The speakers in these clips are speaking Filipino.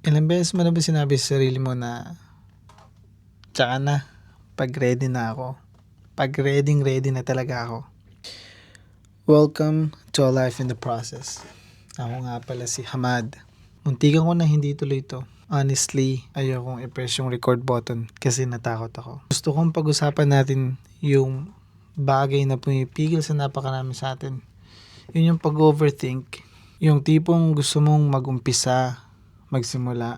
Ilang beses mo na ba sinabi sa sarili mo na, tsaka na, pag ready na ako. Pag ready na talaga ako. Welcome to a life in the process. Ako nga pala si Hamad. Muntikan ko na hindi tuloy to. Honestly, ayokong i-press yung record button kasi natakot ako. Gusto kong pag-usapan natin yung bagay na pumipigil sa napakarami sa atin. Yun yung pag-overthink. Yung tipong gusto mong mag-umpisa, magsimula,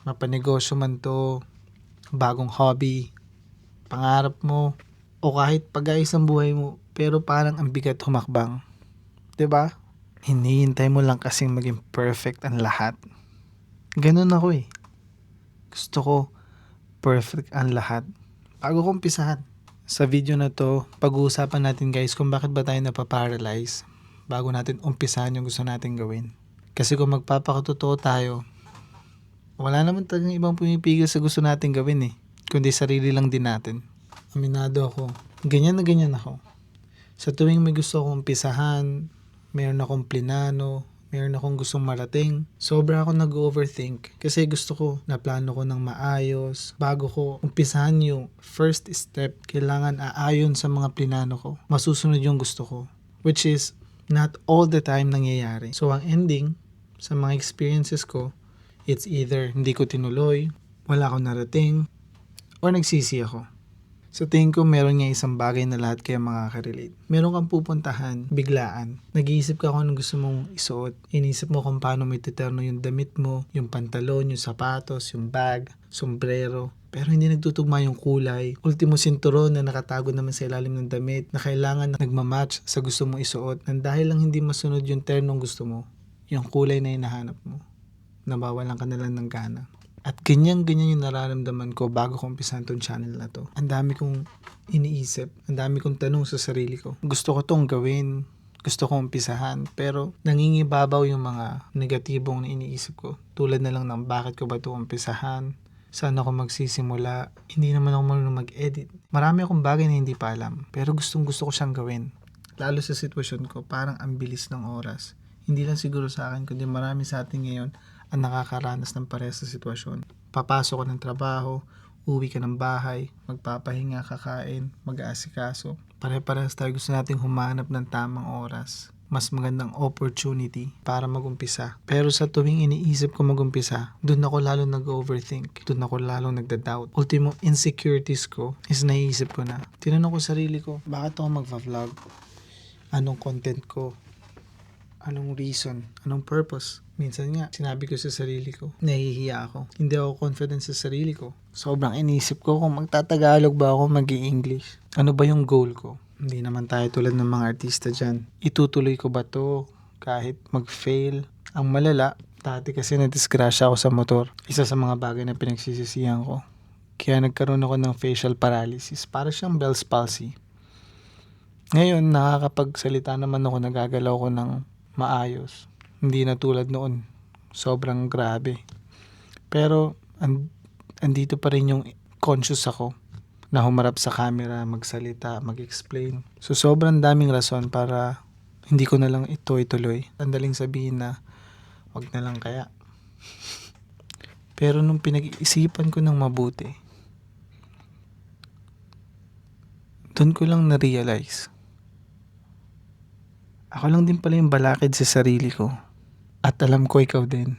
mapanegosyo man to, bagong hobby, pangarap mo, o kahit pag-ayos ang buhay mo, pero parang ang bigat humakbang. 'Di ba? Hinihintay mo lang kasing maging perfect ang lahat. Ganun ako eh. Gusto ko perfect ang lahat. Bago ko umpisahan. Sa video na to, pag-uusapan natin guys kung bakit ba tayo napaparalyze bago natin umpisahan yung gusto natin gawin. Kasi kung magpapakatotoo tayo, wala naman talagang ibang pumipigil sa gusto natin gawin eh, kundi sarili lang din natin. Aminado ako, ganyan na ganyan ako. Sa tuwing may gusto akong umpisahan, meron akong plinano, meron akong gustong marating, sobra ako nag-overthink kasi gusto ko na plano ko ng maayos. Bago ko umpisahan yung first step, kailangan aayon sa mga plinano ko. Masusunod yung gusto ko, which is not all the time nangyayari. So ang ending sa mga experiences ko, it's either hindi ko tinuloy, wala akong narating, or nagsisi ako. So tingin ko meron nga isang bagay na lahat kayo makaka-relate. Meron kang pupuntahan, biglaan. Nag-iisip ka kung ano gusto mong isuot. Inisip mo kung paano mo iterno yung damit mo, yung pantalon, yung sapatos, yung bag, sombrero. Pero hindi nagtutugma yung kulay. Ultimo sinturon na nakatago naman sa ilalim ng damit na kailangan na nagmamatch sa gusto mong isuot. Nang dahil lang hindi masunod yung ternong gusto mo, yung kulay na hinahanap mo, nabawalan ka na lang ng gana. At ganyan-ganyan yung nararamdaman ko bago ko umpisahan tong channel na to. Ang dami kong iniisip, ang dami kong tanong sa sarili ko. Gusto ko tong gawin, gusto kong umpisahan, pero nangingibabaw yung mga negatibong na iniisip ko. Tulad na lang ng bakit ko ba ito umpisahan, saan ako magsisimula, hindi naman ako marunong mag-edit. Marami akong bagay na hindi pa alam, pero gustong gusto ko siyang gawin. Lalo sa sitwasyon ko, parang ang bilis ng oras. Hindi lang siguro sa akin, kundi marami sa atin ngayon ang nakakaranas ng parehas sa sitwasyon. Papasok ka ng trabaho, uwi ka ng bahay, magpapahinga, kakain, mag-aasikaso. Pare-parehas tayo gusto nating humanap ng tamang oras, mas magandang opportunity para mag-umpisa. Pero sa tuwing iniisip ko mag-umpisa, doon ako lalo nag-overthink, doon ako lalo nagda-doubt. Ultimo insecurities ko is naiisip ko na. Tinanong ko sarili ko, bakit ako magva-vlog? Anong content ko? Anong reason? Anong purpose? Minsan nga, sinabi ko sa sarili ko, nahihiya ako. Hindi ako confident sa sarili ko. Sobrang inisip ko kung magtatagalog ba ako, mag-i-English. Ano ba yung goal ko? Hindi naman tayo tulad ng mga artista dyan. Itutuloy ko ba to kahit mag-fail? Ang malala, dati kasi nadisgrasya ako sa motor. Isa sa mga bagay na pinagsisisihan ko. Kaya nagkaroon ako ng facial paralysis. Para siyang Bell's palsy. Ngayon, nakakapagsalita naman ako, nagagalaw ko ng maayos. Hindi na tulad noon. Sobrang grabe. Pero andito pa rin yung conscious ako na humarap sa camera, magsalita, mag-explain. So sobrang daming rason para hindi ko na lang ito ituloy. Andaling sabihin na wag na lang kaya. Pero nung pinag-iisipan ko ng mabuti, doon ko lang na-realize. Ako lang din pala yung balakid sa sarili ko. At alam ko ikaw din.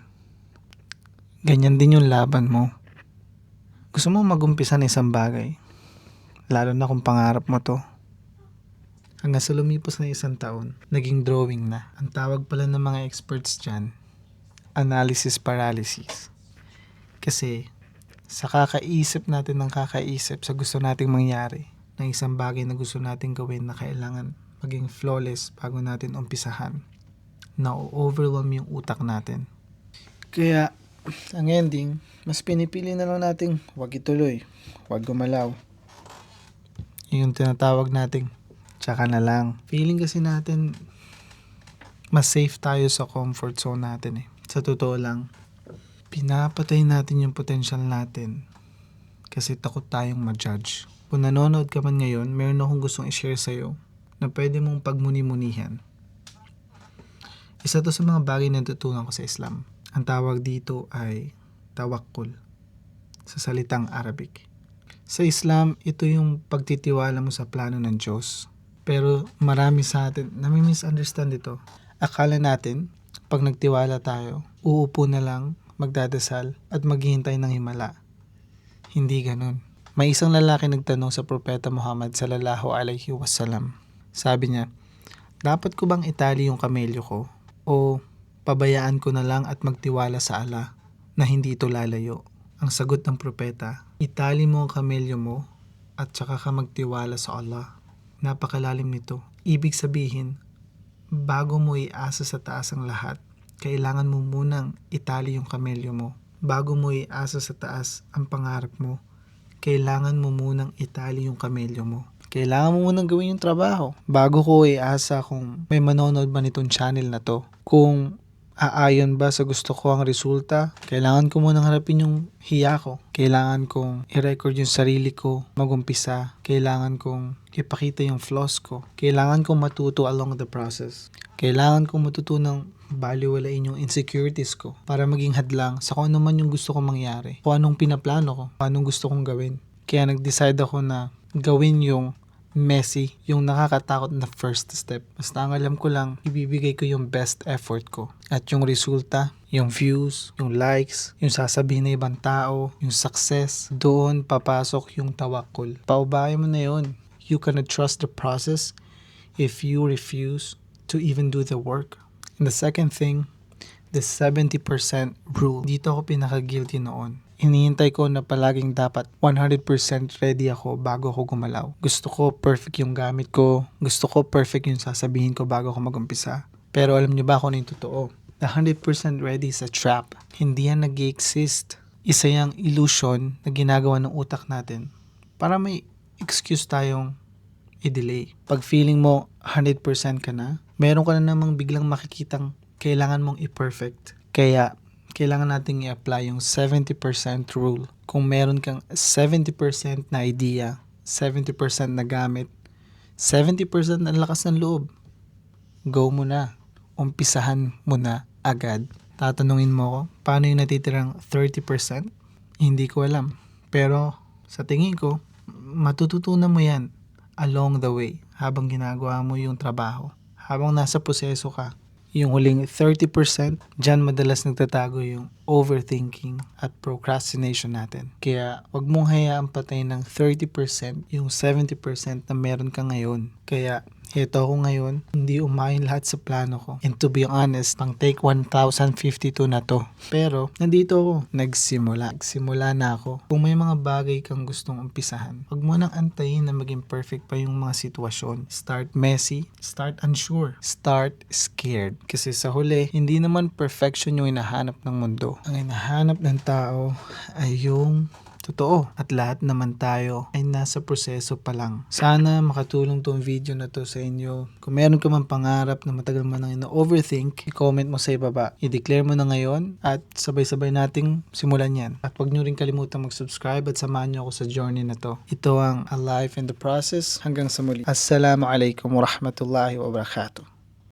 Ganyan din yung laban mo. Gusto mo mag-umpisa ng isang bagay. Lalo na kung pangarap mo to. Hanggang sa lumipos na 1 taon, naging drawing na. Ang tawag pala ng mga experts dyan, analysis paralysis. Kasi sa kakaisip natin ng kakaisip sa gusto nating mangyari, ng isang bagay na gusto nating gawin na kailangan maging flawless bago natin umpisahan, na-overwhelm yung utak natin. Kaya, ang ending, mas pinipili na lang nating wag ituloy, wag gumalaw. Yung tinatawag nating tsaka na lang. Feeling kasi natin, mas safe tayo sa comfort zone natin eh. Sa totoo lang, pinapatay natin yung potential natin kasi takot tayong ma-judge. Kung nanonood ka man ngayon, meron akong gustong i-share sa'yo na pwede mong pagmuni-munihan. Isa to sa mga bagay na natutunan ko sa Islam. Ang tawag dito ay tawakkul sa salitang Arabic. Sa Islam, ito yung pagtitiwala mo sa plano ng Diyos. Pero marami sa atin na may misunderstand ito. Akala natin, pag nagtiwala tayo, uupo na lang, magdadasal, at maghihintay ng himala. Hindi ganun. May isang lalaki nagtanong sa Propeta Muhammad sallallahu alaihi wasallam. Sabi niya, dapat ko bang itali yung kamelyo ko o pabayaan ko na lang at magtiwala sa Allah na hindi ito lalayo? Ang sagot ng propeta, itali mo ang kamelyo mo at saka ka magtiwala sa Allah. Napakalalim nito. Ibig sabihin, bago mo iasa sa taas ang lahat, kailangan mo munang itali yung kamelyo mo. Bago mo iasa sa taas ang pangarap mo, kailangan mo munang itali yung kamelyo mo. Kailangan mo munang gawin yung trabaho bago ko iasa kung may manonood ba nitong channel na to. Kung aayon ba sa gusto ko ang resulta, kailangan ko munang harapin yung hiya ko. Kailangan kong i-record yung sarili ko, magumpisa. Kailangan kong ipakita yung flaws ko. Kailangan kong matuto along the process. Kailangan kong matutunang baliwalain yung insecurities ko para maging hadlang sa kung ano man yung gusto kong mangyari. Kung anong pinaplano ko, kung anong gusto kong gawin. Kaya nag-decide ako na gawin yung messy, yung nakakatakot na first step. Basta ang alam ko lang, ibibigay ko yung best effort ko. At yung resulta, yung views, yung likes, yung sasabihin ng ibang tao, yung success, doon papasok yung tawakkul. Paubahay mo na yun. You cannot trust the process if you refuse to even do the work. And the second thing, the 70% rule. Dito ako pinaka-guilty noon. Hinihintay ko na palaging dapat 100% ready ako bago ako gumalaw. Gusto ko perfect yung gamit ko. Gusto ko perfect yung sasabihin ko bago ako mag-umpisa. Pero alam niyo ba kung ano yung totoo? The 100% ready is a trap. Hindi yan nag-exist. Isa yung illusion na ginagawa ng utak natin para may excuse tayong i-delay. Pag feeling mo 100% ka na, meron ka na namang biglang makikitang kailangan mong i-perfect. Kaya, kailangan nating i-apply yung 70% rule. Kung meron kang 70% na idea, 70% na gamit, 70% na lakas ng loob, go mo na. Umpisahan mo na agad. Tatanungin mo ko, paano yung natitirang 30%? Hindi ko alam. Pero, sa tingin ko, matututunan mo yan along the way habang ginagawa mo yung trabaho. Habang nasa proseso ka, yung huling 30%, dyan madalas nagtatago yung overthinking at procrastination natin. Kaya wag mong hayaan patayin ng 30% yung 70% na meron ka ngayon. Kaya ito ako ngayon, hindi umayon lahat sa plano ko. And to be honest, pang take 1052 na to. Pero nandito ako, nagsimula na ako. Kung may mga bagay kang gustong umpisahan, wag mo nang antayin na maging perfect pa yung mga sitwasyon. Start messy, start unsure, start scared. Kasi sa huli, hindi naman perfection yung hinahanap ng mundo. Ang hinahanap ng tao ay yung totoo. At lahat naman tayo ay nasa proseso pa lang. Sana makatulong tong video na to sa inyo. Kung meron ka man pangarap na matagal man nang ina-overthink, i-comment mo sa ibaba. I-declare mo na ngayon at sabay-sabay nating simulan yan. At huwag nyo rin kalimutan mag-subscribe at samahan nyo ako sa journey na to. Ito ang A Life in the Process. Hanggang sa muli. Assalamualaikum warahmatullahi wabarakatuh.